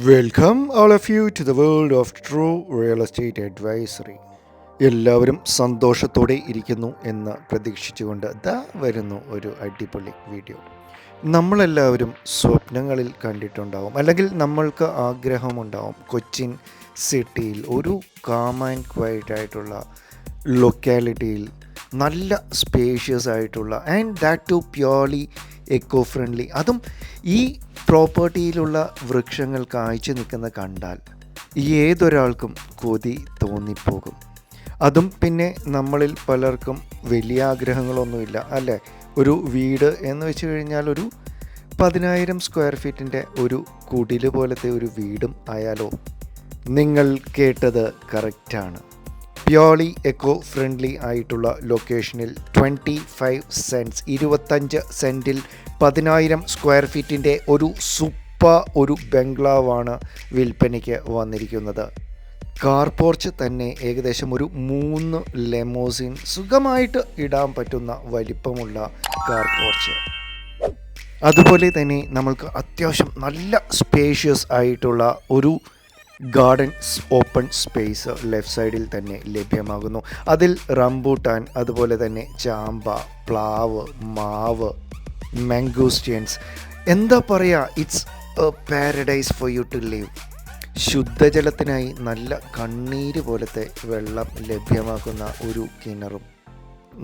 Welcome all of you to the world of True Real Estate Advisory. എല്ലാവരും സന്തോഷത്തോടെ ഇരിക്കുന്നു എന്ന് പ്രതീക്ഷിച്ചുകൊണ്ട് വരുന്നു ഒരു അടിപൊളി വീഡിയോ. നമ്മളെല്ലാവരും സ്വപ്നങ്ങളിൽ കണ്ടിട്ടുണ്ടാവും, അല്ലെങ്കിൽ നമ്മൾക്ക് ആഗ്രഹമുണ്ടാവും കൊച്ചിൻ സിറ്റിയിൽ ഒരു കാം ആൻഡ് ക്വയറ്റ് ആയിട്ടുള്ള ലൊക്കാലിറ്റിയിൽ നല്ല സ്പേഷ്യസ് ആയിട്ടുള്ള and that to purely eco friendly, അതും ഈ പ്രോപ്പർട്ടിയിലുള്ള വൃക്ഷങ്ങൾ കായ്ച്ചു നിൽക്കുന്ന കണ്ടാൽ ഏതൊരാൾക്കും കൊതി തോന്നിപ്പോകും. അതും പിന്നെ നമ്മളിൽ പലർക്കും വലിയ ആഗ്രഹങ്ങളൊന്നുമില്ല അല്ലേ. ഒരു വീട് എന്ന് വെച്ച് കഴിഞ്ഞാൽ ഒരു 10,000 സ്ക്വയർ ഫീറ്റിൻ്റെ ഒരു കുടില് പോലത്തെ ഒരു വീടും ആയാലോ. നിങ്ങൾ കേട്ടത് കറക്റ്റാണ്. പ്യോർലി എക്കോ ഫ്രണ്ട്ലി ആയിട്ടുള്ള ലൊക്കേഷനിൽ 25 സെൻറ്റ്സ് 25 സെൻറ്റിൽ 10,000 സ്ക്വയർ ഫീറ്റിൻ്റെ ഒരു ബംഗ്ലാവാണ് വിൽപ്പനയ്ക്ക് വന്നിരിക്കുന്നത്. കാർ പോർച്ച് തന്നെ ഏകദേശം ഒരു 3 ലെമോസിൻ സുഖമായിട്ട് ഇടാൻ പറ്റുന്ന വലിപ്പമുള്ള കാർ പോർച്ച്. അതുപോലെ തന്നെ നമ്മൾക്ക് അത്യാവശ്യം നല്ല സ്പേഷ്യസ് ആയിട്ടുള്ള ഒരു ഗാർഡൻ ഓപ്പൺ സ്പേസ് ലെഫ്റ്റ് സൈഡിൽ തന്നെ ലഭ്യമാകുന്നു. അതിൽ റംബൂട്ടാൻ, അതുപോലെ തന്നെ ചാമ്പ, പ്ലാവ്, മാവ്, മാംഗോസ്റ്റ്യൻസ്, എന്താ പറയുക, it's a paradise for you to live. ശുദ്ധജലത്തിനായി നല്ല കണ്ണീര് പോലത്തെ വെള്ളം ലഭ്യമാക്കുന്ന ഒരു കിണറും,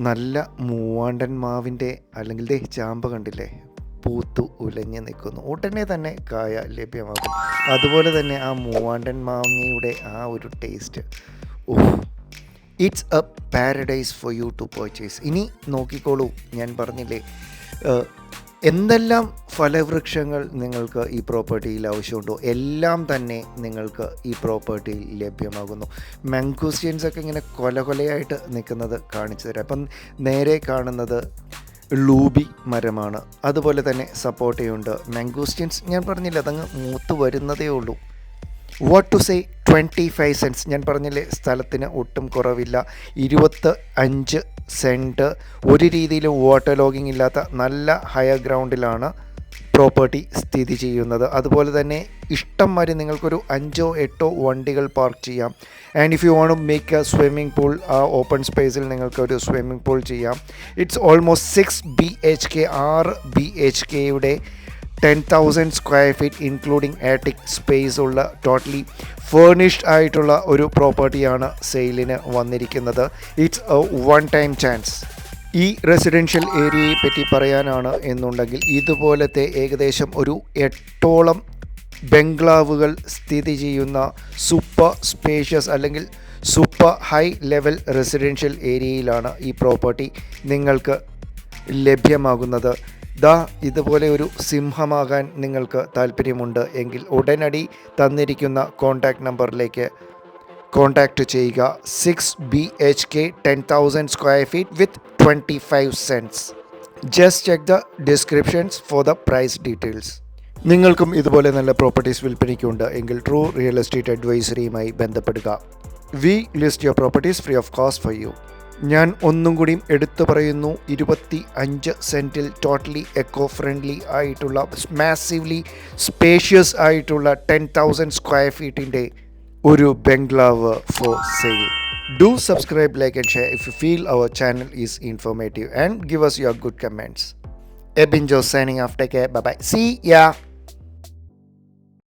നല്ല മൂവാണ്ടൻ മാവിൻ്റെ അല്ലെങ്കിൽ ചാമ്പ കണ്ടില്ലേ, പൂത്തു ഉലഞ്ഞ് നിൽക്കുന്നു, ഉടനെ തന്നെ കായ ലഭ്യമാകും. അതുപോലെ തന്നെ ആ മൂവാണ്ടൻ മാങ്ങയുടെ ആ ഒരു taste, it's a paradise for you to purchase. ഇനി നോക്കിക്കോളൂ, ഞാൻ പറഞ്ഞില്ലേ എന്തെല്ലാം ഫലവൃക്ഷങ്ങൾ നിങ്ങൾക്ക് ഈ പ്രോപ്പർട്ടിയിൽ ആവശ്യമുണ്ടോ എല്ലാം തന്നെ നിങ്ങൾക്ക് ഈ പ്രോപ്പർട്ടിയിൽ ലഭ്യമാകുന്നു. മാംഗോസ്റ്റ്യൻസ് ഒക്കെ ഇങ്ങനെ കൊലയായിട്ട് നിൽക്കുന്നത് കാണിച്ചു തരാം. അപ്പം നേരെ കാണുന്നത് ലൂബി മരമാണ്, അതുപോലെ തന്നെ സപ്പോട്ടയുണ്ട്. മാംഗോസ്റ്റ്യൻസ് ഞാൻ പറഞ്ഞില്ല, അതങ്ങ് മൂത്ത് വരുന്നതേ ഉള്ളൂ. വാട്ട് ടു സേ, 25 സെൻറ്റ്സ് ഞാൻ പറഞ്ഞില്ലേ, സ്ഥലത്തിന് ഒട്ടും കുറവില്ല. 25 സെൻറ്റ്, ഒരു രീതിയിലും വാട്ടർ ലോഗിങ് ഇല്ലാത്ത നല്ല ഹയർ ഗ്രൗണ്ടിലാണ് പ്രോപ്പർട്ടി സ്ഥിതി ചെയ്യുന്നത്. അതുപോലെ തന്നെ ഇഷ്ടം മാതിരി നിങ്ങൾക്കൊരു 5-8 വണ്ടികൾ പാർക്ക് ചെയ്യാം. And if you want to make a swimming pool, ആ ഓപ്പൺ സ്പേസിൽ നിങ്ങൾക്കൊരു സ്വിമ്മിംഗ് പൂൾ ചെയ്യാം. ഇറ്റ്സ് ഓൾമോസ്റ്റ് 6 BHK 6 BHKയുടെ 10,000 square feet including attic space ഉള്ള ടോട്ടലി ഫേർണിഷ്ഡ് ആയിട്ടുള്ള ഒരു പ്രോപ്പർട്ടിയാണ് സെയിലിന് വന്നിരിക്കുന്നത്. It's a one time chance. ഈ റെസിഡൻഷ്യൽ ഏരിയയെ പറ്റി പറയാനാണ് എന്നുണ്ടെങ്കിൽ ഇതുപോലത്തെ ഏകദേശം ഒരു 8ഓളം ബംഗ്ലാവുകൾ സ്ഥിതി ചെയ്യുന്ന സൂപ്പർ സ്പേഷ്യസ് അല്ലെങ്കിൽ സൂപ്പർ ഹൈ ലെവൽ റെസിഡൻഷ്യൽ ഏരിയയിലാണ് ഈ പ്രോപ്പർട്ടി നിങ്ങൾക്ക് ലഭ്യമാകുന്നത്. ഇതുപോലെ ഒരു സിംഹമാകാൻ നിങ്ങൾക്ക് താല്പര്യമുണ്ട് എങ്കിൽ ഉടനടി തന്നിരിക്കുന്ന കോൺടാക്റ്റ് നമ്പറിലേക്ക് കോൺടാക്റ്റ് ചെയ്യുക. 6 BHK 10,000 square feet with 25 cents. Just check the descriptions for the price details. നിങ്ങൾക്കും ഇതുപോലെ നല്ല പ്രോപ്പർട്ടീസ് വിൽപ്പനയ്ക്കുണ്ട് എങ്കിൽ ട്രൂ റിയൽ എസ്റ്റേറ്റ് അഡ്വൈസറിയുമായി ബന്ധപ്പെടുക. We list your properties free of cost for you. ഞാൻ ഒന്നും കൂടിയും എടുത്തു പറയുന്നു, 25 സെൻറ്റിൽ ടോട്ടലി എക്കോ ഫ്രണ്ട്ലി ആയിട്ടുള്ള മാസീവ്ലി സ്പേഷ്യസ് ആയിട്ടുള്ള 10,000 സ്ക്വയർ ഫീറ്റിൻ്റെ ഒരു ബംഗ്ലാവ് for sale. Do subscribe, like and share if you feel our channel is informative, and give us your good comments. Ebin Joe signing off. Take care. Bye bye. See ya.